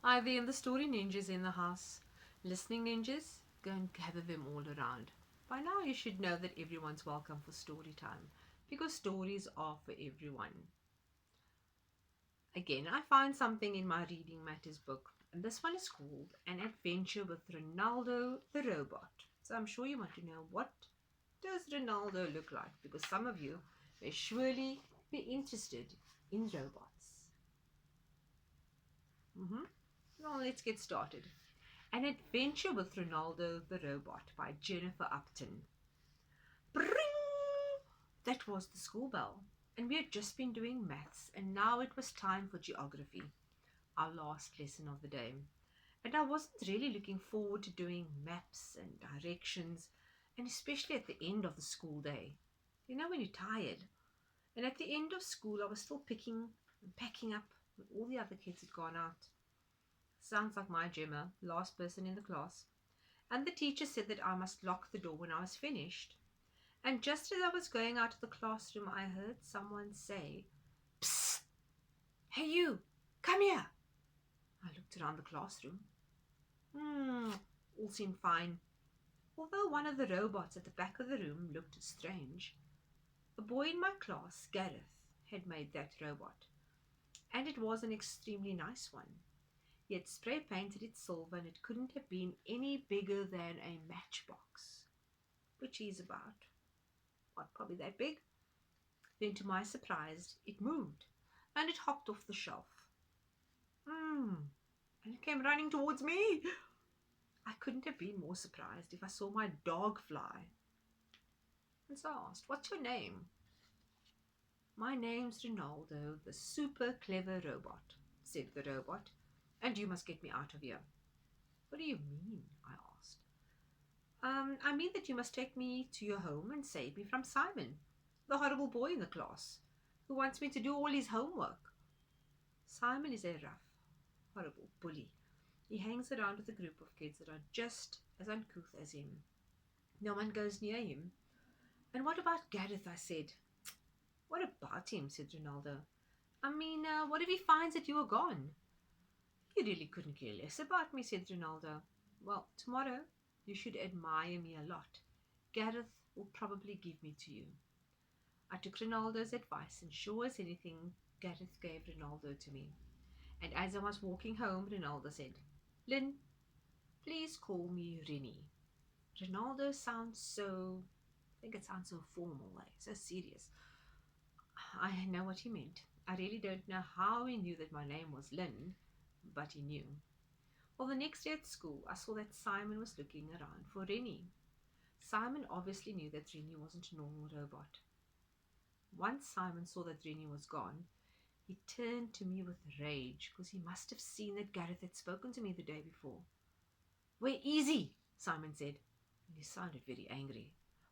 Hi there, the story ninjas in the house. Listening ninjas, go and gather them all around. By now, you should know that everyone's welcome for story time because stories are for everyone. Again, I find something in my Reading Matters book, and this one is called An Adventure with Renaldo the Robot. So I'm sure you want to know, what does Renaldo look like, because some of you may surely be interested in robots. Well, let's get started. An Adventure with Renaldo the Robot by Jennifer Upton. Bring! That was the school bell, and we had just been doing maths, and now it was time for geography, our last lesson of the day. And I wasn't really looking forward to doing maps and directions, and especially at the end of the school day. You know, when you're tired. And at the end of school, I was still picking and packing up when all the other kids had gone out. Sounds like my Gemma, last person in the class. And the teacher said that I must lock the door when I was finished. And just as I was going out of the classroom, I heard someone say, "Psst! Hey you! Come here!" I looked around the classroom. All seemed fine, although one of the robots at the back of the room looked strange. A boy in my class, Gareth, had made that robot, and it was an extremely nice one. He had spray painted it silver, and it couldn't have been any bigger than a matchbox, which is about, what, probably that big. Then, to my surprise, it moved and it hopped off the shelf. And it came running towards me. I couldn't have been more surprised if I saw my dog fly. And so I asked, "What's your name?" "My name's Renaldo, the super clever robot," said the robot, "and you must get me out of here." "What do you mean?" I asked. I mean that you must take me to your home and save me from Simon, the horrible boy in the class, who wants me to do all his homework. Simon is a rough, horrible bully. He hangs around with a group of kids that are just as uncouth as him. No one goes near him. "And what about Gareth?" I said. "What about him?" said Ronaldo. "I mean, what if he finds that you are gone?" "He really couldn't care less about me," said Ronaldo. "Well, tomorrow you should admire me a lot. Gareth will probably give me to you." I took Ronaldo's advice, and sure as anything, Gareth gave Ronaldo to me. And as I was walking home, Ronaldo said, "Lynn, please call me Rennie." Ronaldo sounds so, I think it sounds so formal, like so serious. I know what he meant. I really don't know how he knew that my name was Lynn, but he knew. Well, the next day at school, I saw that Simon was looking around for Rennie. Simon obviously knew that Rennie wasn't a normal robot. Once Simon saw that Rennie was gone, he turned to me with rage because he must have seen that Gareth had spoken to me the day before. "Where is he?" Simon said, and he sounded very angry.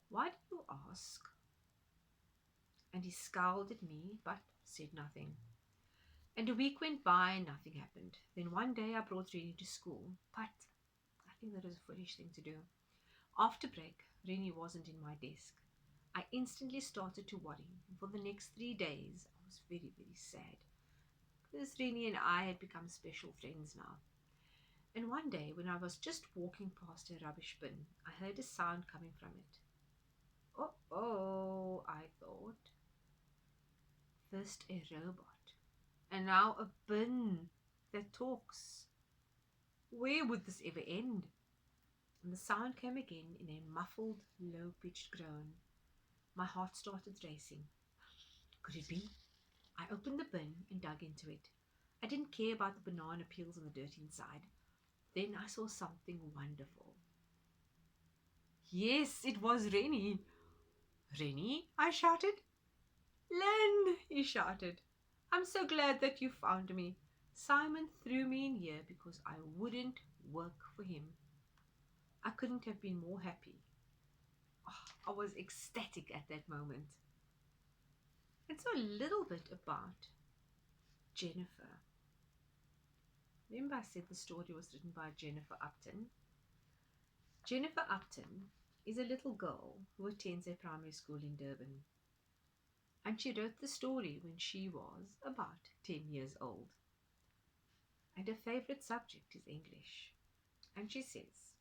"Why do you ask?" And he scowled at me but said nothing. And a week went by and nothing happened. Then one day I brought Rennie to school, but I think that was a foolish thing to do. After break, Rennie wasn't in my desk. I instantly started to worry, and for the next 3 days I was very, very sad, because Rennie and I had become special friends now. And one day, when I was just walking past a rubbish bin, I heard a sound coming from it. Oh, I thought. First a robot, and now a bin that talks. Where would this ever end? And the sound came again in a muffled, low-pitched groan. My heart started racing. Could it be? I opened the bin and dug into it. I didn't care about the banana peels and the dirt inside. Then I saw something wonderful. Yes, it was Rennie. "Rennie?" I shouted. "Len!" he shouted. "I'm so glad that you found me. Simon threw me in here because I wouldn't work for him." I couldn't have been more happy. I was ecstatic at that moment. And so a little bit about Jennifer. Remember I said the story was written by Jennifer Upton? Jennifer Upton is a little girl who attends a primary school in Durban. And she wrote the story when she was about 10 years old. and her favorite subject is English. And she says,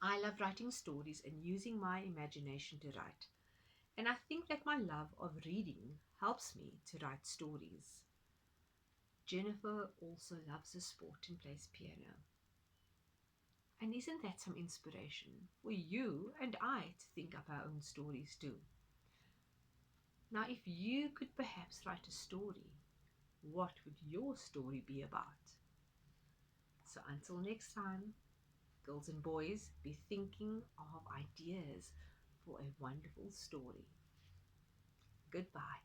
I love writing stories and using my imagination to write. And I think that my love of reading helps me to write stories. Jennifer also loves the sport and plays piano. And isn't that some inspiration for you and I to think up our own stories too? Now, if you could perhaps write a story, what would your story be about? So until next time, girls and boys, be thinking of ideas for a wonderful story. Goodbye.